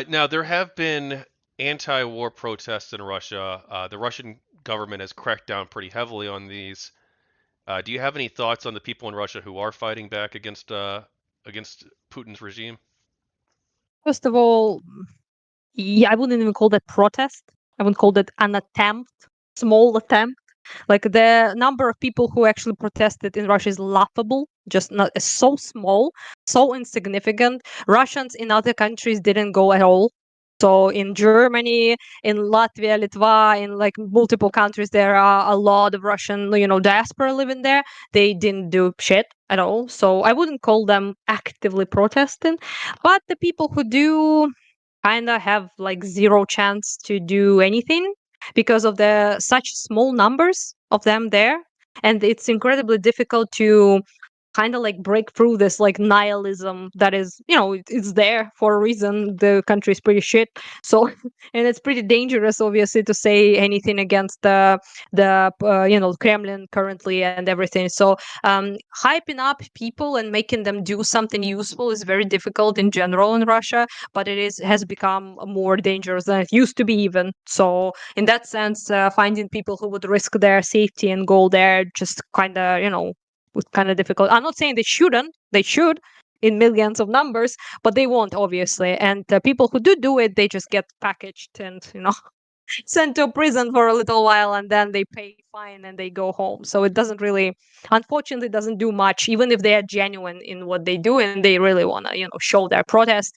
Now, there have been anti-war protests in Russia. The Russian government has cracked down pretty heavily on these. Do you have any thoughts on the people in Russia who are fighting back against Putin's regime? First of all, yeah, I wouldn't even call that protest. I would call that an attempt, small attempt. Like the number of people who actually protested in Russia is laughable, just not so small, so insignificant. Russians in other countries didn't go at all. So in Germany, in Latvia, Litva, in like multiple countries, there are a lot of Russian, diaspora living there. They didn't do shit at all. So I wouldn't call them actively protesting. But the people who do kind of have like zero chance to do anything because of the such small numbers of them there, and it's incredibly difficult to kind of like break through this like nihilism that is, it's there for a reason. The country is pretty shit. So and it's pretty dangerous obviously to say anything against the Kremlin currently and everything. So hyping up people and making them do something useful is very difficult in general in Russia, but it is has become more dangerous than it used to be even. So in that sense, finding people who would risk their safety and go there just kind of, was kind of difficult. I'm not saying they shouldn't. They should in millions of numbers, but they won't obviously. And people who do it, they just get packaged and sent to prison for a little while, and then they pay fine and they go home. So it doesn't really, unfortunately, doesn't do much. Even if they are genuine in what they do and they really want to, show their protest,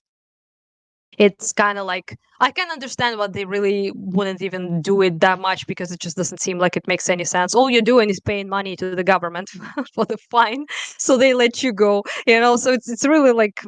it's kind of like I can understand what they really wouldn't even do it that much because it just doesn't seem like it makes any sense. All you're doing is paying money to the government for the fine, so they let you go. So it's really like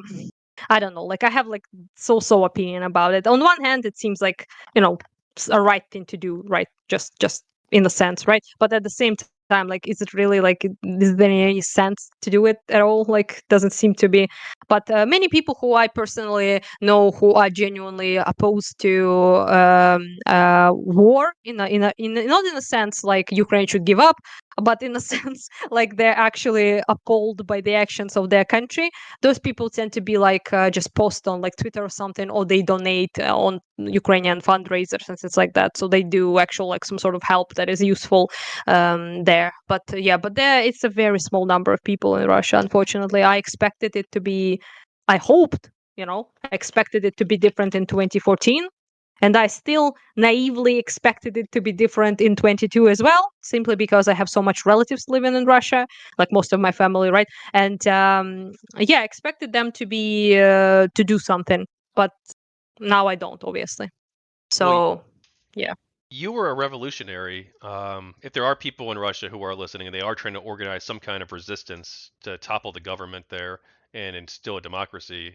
I don't know. Like I have like so opinion about it. On one hand, it seems like a right thing to do, right? Just in a sense, right? But at the same time, like, is it really like is there any sense to do it at all? Like, doesn't seem to be. But many people who I personally know who are genuinely opposed to war not in a sense like Ukraine should give up, but in a sense like they're actually appalled by the actions of their country. Those people tend to be like just post on like Twitter or something, or they donate on Ukrainian fundraisers and things like that. So they do actual like some sort of help that is useful there. But yeah, but there it's a very small number of people in Russia. Unfortunately, I expected it to be. I hoped, I expected it to be different in 2014. And I still naively expected it to be different in 22 as well, simply because I have so much relatives living in Russia, like most of my family, right? And yeah, I expected them to be to do something, but now I don't, obviously. Well, So yeah. you were a revolutionary. If there are people in Russia who are listening and they are trying to organize some kind of resistance to topple the government there and instill a democracy,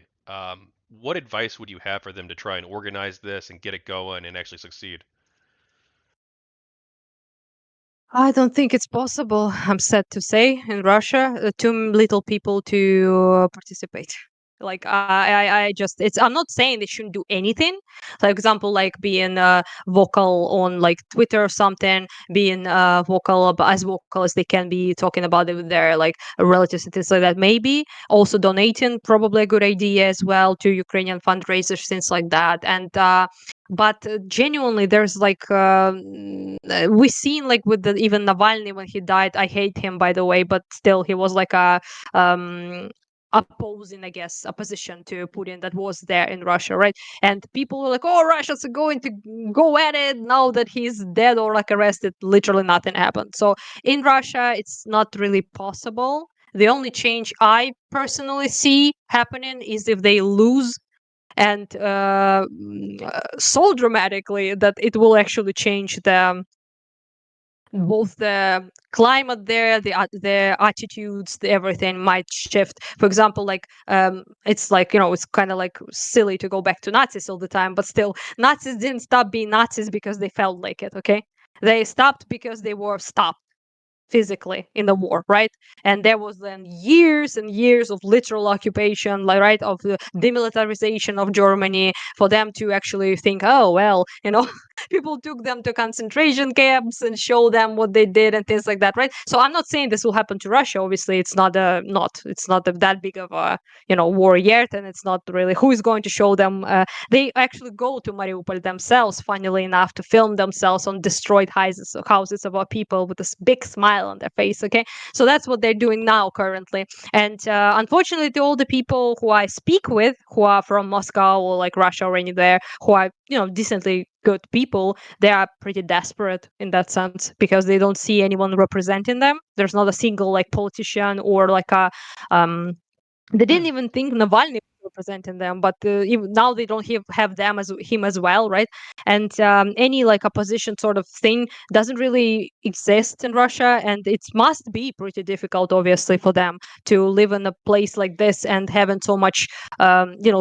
what advice would you have for them to try and organize this and get it going and actually succeed? I don't think it's possible, I'm sad to say, in Russia, too little people to participate. Like I just it's I'm not saying they shouldn't do anything. For example, like being vocal on like Twitter or something, being as vocal as they can be, talking about it with their like relatives and things like that. Maybe also donating, probably a good idea as well to Ukrainian fundraisers, things like that. And but genuinely there's like we seen like with even Navalny when he died. I hate him, by the way, but still he was like a opposing, I guess, a position to Putin that was there in Russia, right? And people were like, oh, Russians are going to go at it now that he's dead or like arrested. Literally nothing happened. So in Russia it's not really possible. The only change I personally see happening is if they lose, and so dramatically that it will actually change both the climate there, the attitudes, everything might shift. For example, like it's like it's kind of like silly to go back to Nazis all the time, but still, Nazis didn't stop being Nazis because they felt like it. Okay, they stopped because they were stopped. physically in the war, right? And there was then years and years of literal occupation, like, right, of the demilitarization of Germany, for them to actually think, oh well, people took them to concentration camps and show them what they did and things like that, right? So I'm not saying this will happen to Russia. Obviously, it's not that big of a war yet, and it's not really who is going to show them. They actually go to Mariupol themselves, funnily enough, to film themselves on destroyed houses of our people with this big smile on their face. Okay, so that's what they're doing now currently. And unfortunately, to all the people who I speak with, who are from Moscow or like Russia or anywhere, who are decently good people, they are pretty desperate in that sense because they don't see anyone representing them. There's not a single like politician or like a they didn't even think Navalny was representing them, but even now they don't have them as him as well, right? And any like opposition sort of thing doesn't really exist in Russia, and it must be pretty difficult, obviously, for them to live in a place like this and having so much,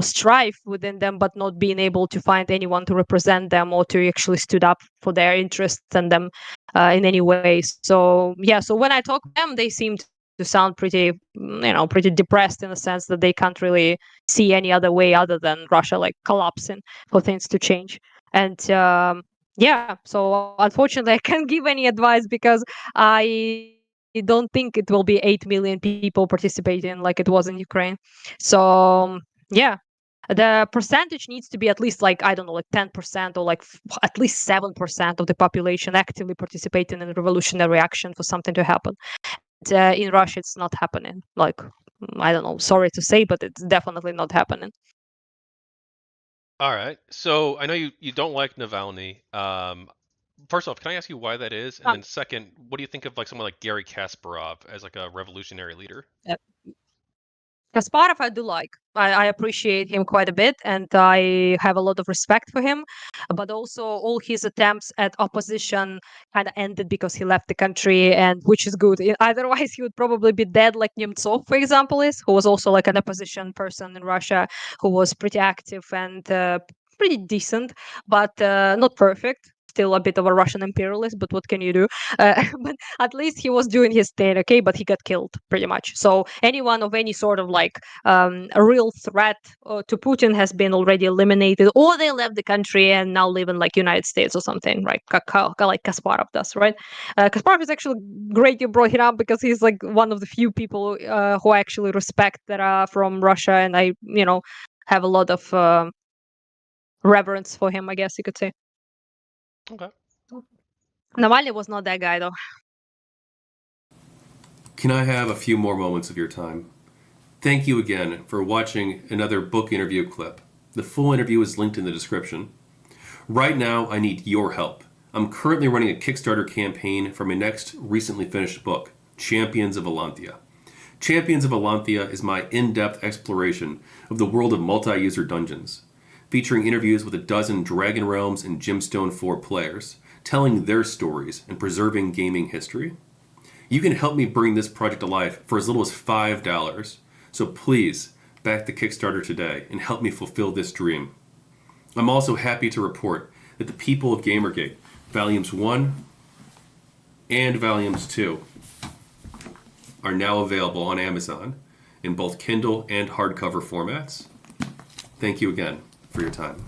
strife within them, but not being able to find anyone to represent them or to actually stood up for their interests and them in any way. So yeah, so when I talk to them, they seem to sound pretty depressed in the sense that they can't really see any other way other than Russia like collapsing for things to change. And yeah, so unfortunately, I can't give any advice because I don't think it will be 8 million people participating like it was in Ukraine. So yeah, the percentage needs to be at least like I don't know, like 10% or like at least 7% of the population actively participating in a revolutionary action for something to happen. In Russia, it's not happening. Like, I don't know. Sorry to say, but it's definitely not happening. All right. So I know you don't like Navalny. First off, can I ask you why that is? And Um, then second, what do you think of like someone like Garry Kasparov as like a revolutionary leader? uh, Kasparov, I do like. I appreciate him quite a bit, and I have a lot of respect for him. But also, all his attempts at opposition kind of ended because he left the country, and which is good. Otherwise, he would probably be dead, like Nemtsov, for example, is who was also like an opposition person in Russia, who was pretty active and pretty decent, but not perfect. Still a bit of a Russian imperialist, but what can you do? But at least he was doing his thing, okay? But he got killed pretty much. So anyone of any sort of like a real threat to Putin has been already eliminated, or they left the country and now live in like United States or something, right? Like Kasparov does, right? Kasparov is actually great you brought him up because he's like one of the few people who I actually respect that are from Russia, and I, have a lot of reverence for him, I guess you could say. Okay. Navalny was not that guy though. Can I have a few more moments of your time? Thank you again for watching another book interview clip. The full interview is linked in the description. Right now, I need your help. I'm currently running a Kickstarter campaign for my next recently finished book, Champions of Elanthia. Champions of Elanthia is my in-depth exploration of the world of multi-user dungeons, featuring interviews with a dozen Dragon Realms and Gemstone 4 players, telling their stories and preserving gaming history. You can help me bring this project to life for as little as $5, so please back the Kickstarter today and help me fulfill this dream. I'm also happy to report that the people of GamerGate, Volumes 1 and Volumes 2, are now available on Amazon in both Kindle and hardcover formats. Thank you again for your time.